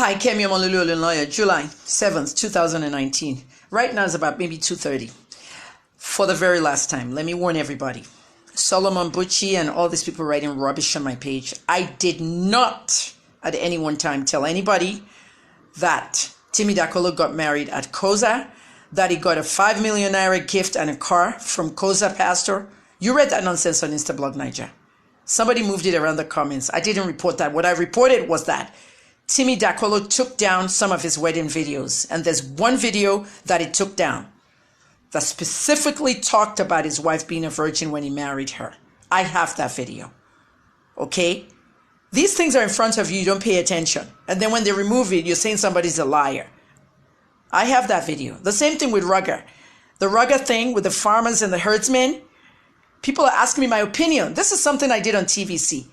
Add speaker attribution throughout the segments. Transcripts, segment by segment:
Speaker 1: Hi, Kemi, lawyer, July 7th, 2019. Right now it's about maybe 2:30. For the very last time, let me warn everybody. Solomon Bucci and all these people writing rubbish on my page. I did not at any one time tell anybody that Timi Dakolo got married at Koza, that he got a 5 million naira gift and a car from Koza pastor. You read that nonsense on Instablog Niger. Somebody moved it around the comments. I didn't report that. What I reported was that Timi Dakolo took down some of his wedding videos. And there's one video that he took down that specifically talked about his wife being a virgin when he married her. I have that video. Okay? These things are in front of you. You don't pay attention. And then when they remove it, you're saying somebody's a liar. I have that video. The same thing with Rugger. The Rugger thing with the farmers and the herdsmen. People are asking me my opinion. This is something I did on TVC.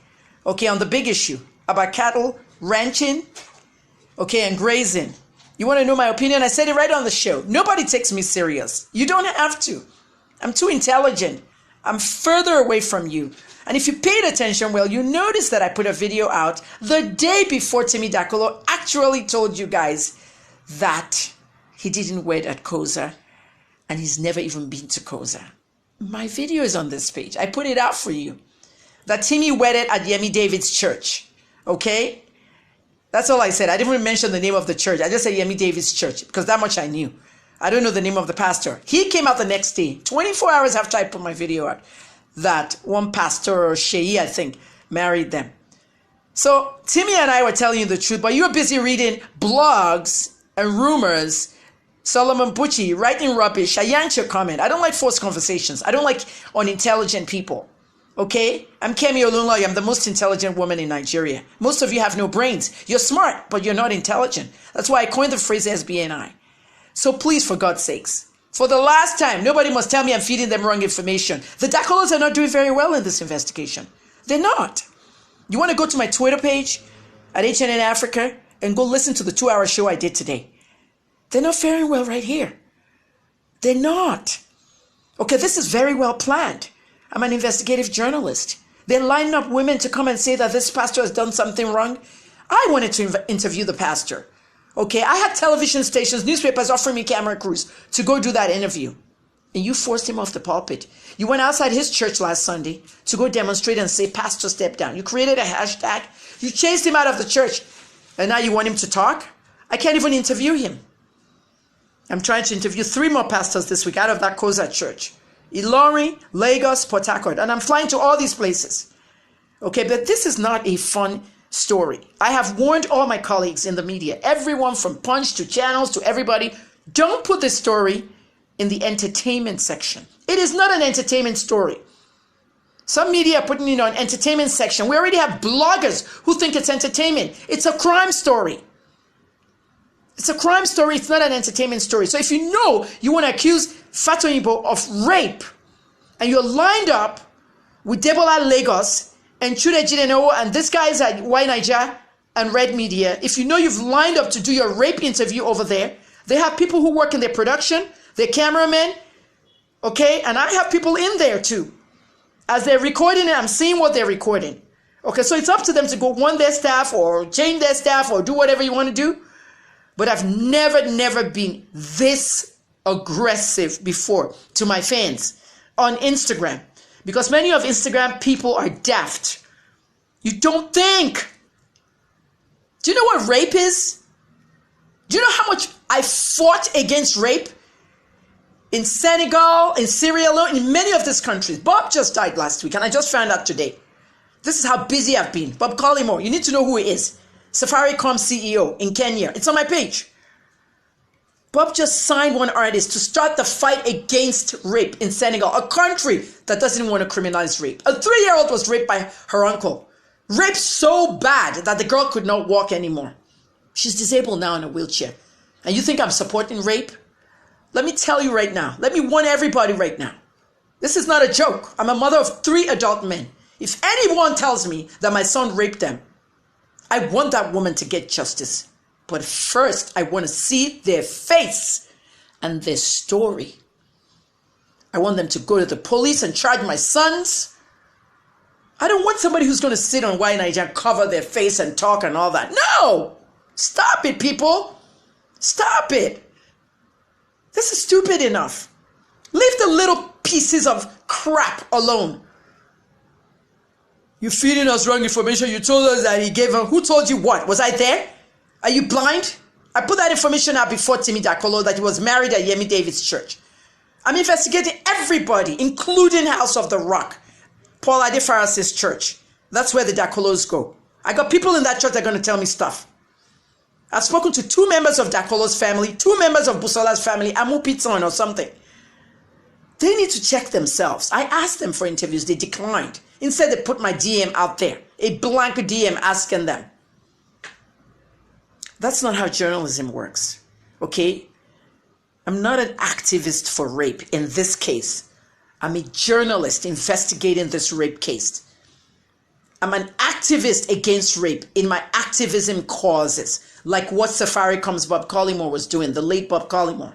Speaker 1: Okay, on the big issue about cattle ranching, okay, and grazing. You want to know my opinion? I said it right on the show. Nobody takes me serious. You don't have to. I'm too intelligent. I'm further away from you. And if you paid attention well, you noticed that I put a video out the day before Timi Dakolo actually told you guys that he didn't wed at Koza and he's never even been to Koza. My video is on this page. I put it out for you. That Timi wedded at Yemi David's church. Okay? That's all I said. I didn't even mention the name of the church. I just said Yemi David's church because that much I knew. I don't know the name of the pastor. He came out the next day, 24 hours after I put my video out, that one pastor or Sheyi, I think, married them. So Timi and I were telling you the truth, but you were busy reading blogs and rumors. Solomon Bucci writing rubbish. I yanked your comment. I don't like forced conversations. I don't like unintelligent people. Okay? I'm Kemi Olunloye. I'm the most intelligent woman in Nigeria. Most of you have no brains. You're smart, but you're not intelligent. That's why I coined the phrase SBNI. So please, for God's sakes, for the last time, nobody must tell me I'm feeding them wrong information. The Dakolos are not doing very well in this investigation. They're not. You want to go to my Twitter page at HNN Africa and go listen to the 2-hour show I did today. They're not faring well right here. They're not. Okay, this is very well planned. I'm an investigative journalist. They're lining up women to come and say that this pastor has done something wrong. I wanted to interview the pastor. Okay, I had television stations, newspapers offering me camera crews to go do that interview. And you forced him off the pulpit. You went outside his church last Sunday to go demonstrate and say, Pastor, step down. You created a hashtag. You chased him out of the church. And now you want him to talk? I can't even interview him. I'm trying to interview 3 more pastors this week out of that Koza church. Ilorin, Lagos, Port Harcourt. And I'm flying to all these places. Okay, but this is not a fun story. I have warned all my colleagues in the media, everyone from Punch to channels to everybody, don't put this story in the entertainment section. It is not an entertainment story. Some media are putting it on entertainment section. We already have bloggers who think it's entertainment. It's a crime story. It's a crime story. It's not an entertainment story. So if you know you want to accuse Fatoyinbo of rape and you're lined up with Debola Lagos and Chude Jidenwo and this guy's at Y Niger and Red Media, if you know you've lined up to do your rape interview over there, they have people who work in their production, their cameramen, okay? And I have people in there too. As they're recording it, I'm seeing what they're recording. Okay, so it's up to them to go warn their staff or change their staff or do whatever you want to do. But I've never been this aggressive before to my fans on Instagram. Because many of Instagram people are daft. You don't think. Do you know what rape is? Do you know how much I fought against rape? In Senegal, in Sierra Leone, in many of these countries. Bob just died last week and I just found out today. This is how busy I've been. Bob Collymore, you need to know who he is. Safaricom CEO in Kenya. It's on my page. Bob just signed one artist to start the fight against rape in Senegal, a country that doesn't want to criminalize rape. A 3-year-old was raped by her uncle. Raped so bad that the girl could not walk anymore. She's disabled now in a wheelchair. And you think I'm supporting rape? Let me tell you right now. Let me warn everybody right now. This is not a joke. I'm a mother of 3 adult men. If anyone tells me that my son raped them, I want that woman to get justice. But first, I want to see their face and their story. I want them to go to the police and charge my sons. I don't want somebody who's going to sit on Y Niger and cover their face and talk and all that. No! Stop it, people. Stop it. This is stupid enough. Leave the little pieces of crap alone. You're feeding us wrong information. You told us that he gave her. Who told you what? Was I there? Are you blind? I put that information out before Timi Dakolo that he was married at Yemi David's church. I'm investigating everybody, including House of the Rock, Paul Adefaras's church. That's where the Dakolos go. I got people in that church that are going to tell me stuff. I've spoken to 2 members of Dakolo's family, 2 members of Busola's family, Amu Piton or something. They need to check themselves. I asked them for interviews. They declined. Instead, they put my DM out there, a blank DM asking them. That's not how journalism works, okay? I'm not an activist for rape in this case. I'm a journalist investigating this rape case. I'm an activist against rape in my activism causes, like what Safaricom's Bob Collymore was doing, the late Bob Collymore,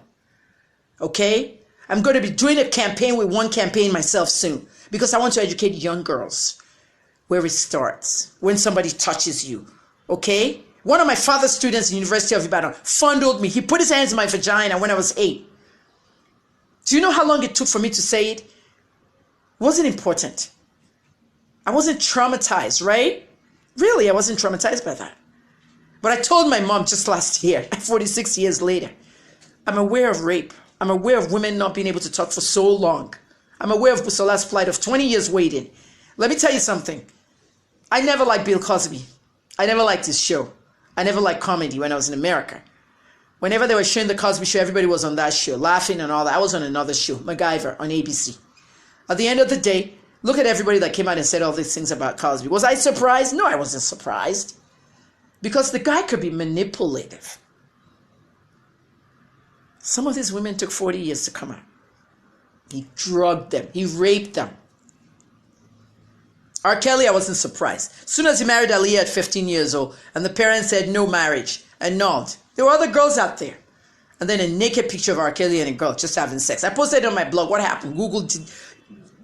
Speaker 1: okay? I'm going to be doing a campaign with One Campaign myself soon because I want to educate young girls where it starts, when somebody touches you, okay? One of my father's students in the University of Ibadan fondled me. He put his hands in my vagina when I was 8. Do you know how long it took for me to say it? It wasn't important. I wasn't traumatized, right? Really, I wasn't traumatized by that. But I told my mom just last year, 46 years later, I'm aware of rape. I'm aware of women not being able to talk for so long. I'm aware of Busola's plight of 20 years waiting. Let me tell you something. I never liked Bill Cosby. I never liked his show. I never liked comedy when I was in America. Whenever they were showing the Cosby Show, everybody was on that show, laughing and all that. I was on another show, MacGyver, on ABC. At the end of the day, look at everybody that came out and said all these things about Cosby. Was I surprised? No, I wasn't surprised. Because the guy could be manipulative. Some of these women took 40 years to come out. He drugged them. He raped them. R. Kelly, I wasn't surprised. As soon as he married Aaliyah at 15 years old, and the parents said no marriage, annulled. There were other girls out there. And then a naked picture of R. Kelly and a girl just having sex. I posted it on my blog. What happened? Google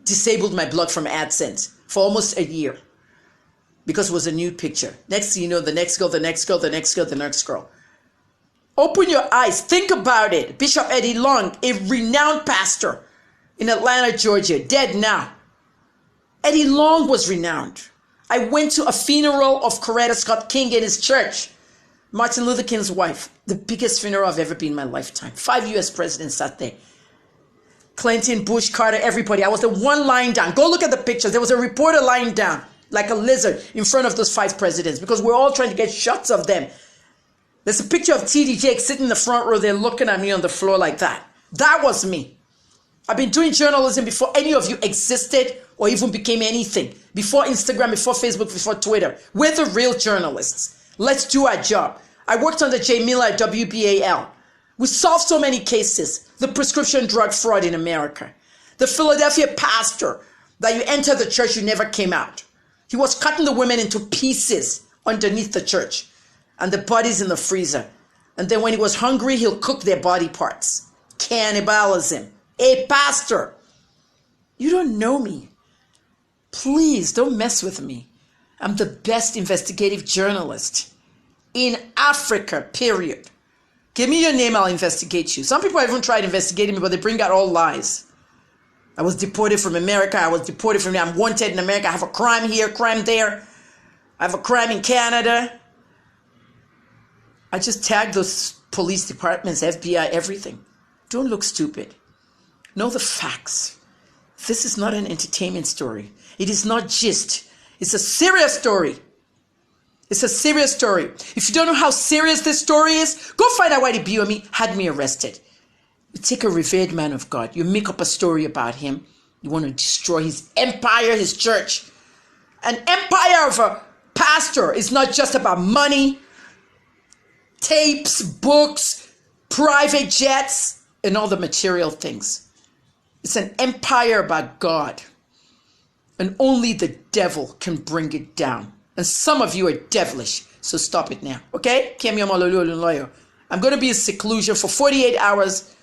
Speaker 1: disabled my blog from AdSense for almost a year. Because it was a nude picture. Next thing you know, the next girl, the next girl, the next girl, the next girl. Open your eyes. Think about it. Bishop Eddie Long, a renowned pastor in Atlanta, Georgia, dead now. Eddie Long was renowned. I went to a funeral of Coretta Scott King in his church. Martin Luther King's wife. The biggest funeral I've ever been in my lifetime. 5 US presidents sat there. Clinton, Bush, Carter, everybody. I was the one lying down. Go look at the pictures. There was a reporter lying down like a lizard in front of those 5 presidents because we're all trying to get shots of them. There's a picture of T.D. Jakes sitting in the front row there looking at me on the floor like that. That was me. I've been doing journalism before any of you existed or even became anything. Before Instagram, before Facebook, before Twitter. We're the real journalists. Let's do our job. I worked under Jay Miller at WBAL. We solved so many cases. The prescription drug fraud in America. The Philadelphia pastor that you enter the church, you never came out. He was cutting the women into pieces underneath the church and the bodies in the freezer. And then when he was hungry, he'll cook their body parts. Cannibalism. A pastor. You don't know me. Please don't mess with me. I'm the best investigative journalist in Africa, period. Give me your name, I'll investigate you. Some people have even tried investigating me, but they bring out all lies. I was deported from America. I'm wanted in America. I have a crime here, crime there. I have a crime in Canada. I just tagged those police departments, FBI, everything. Don't look stupid. Know the facts. This is not an entertainment story. It is not gist. It's a serious story. It's a serious story. If you don't know how serious this story is, go find out why the BOME had me arrested. You take a revered man of God. You make up a story about him. You want to destroy his empire, his church. An empire of a pastor is not just about money, tapes, books, private jets, and all the material things. It's an empire about God. And only the devil can bring it down. And some of you are devilish. So stop it now. Okay? Kemi, I'm going to be in seclusion for 48 hours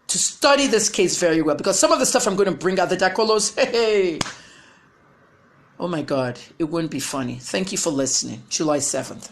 Speaker 1: to study this case very well. Because some of the stuff I'm going to bring out, the Dakolos, hey. Oh my God. It wouldn't be funny. Thank you for listening. July 7th.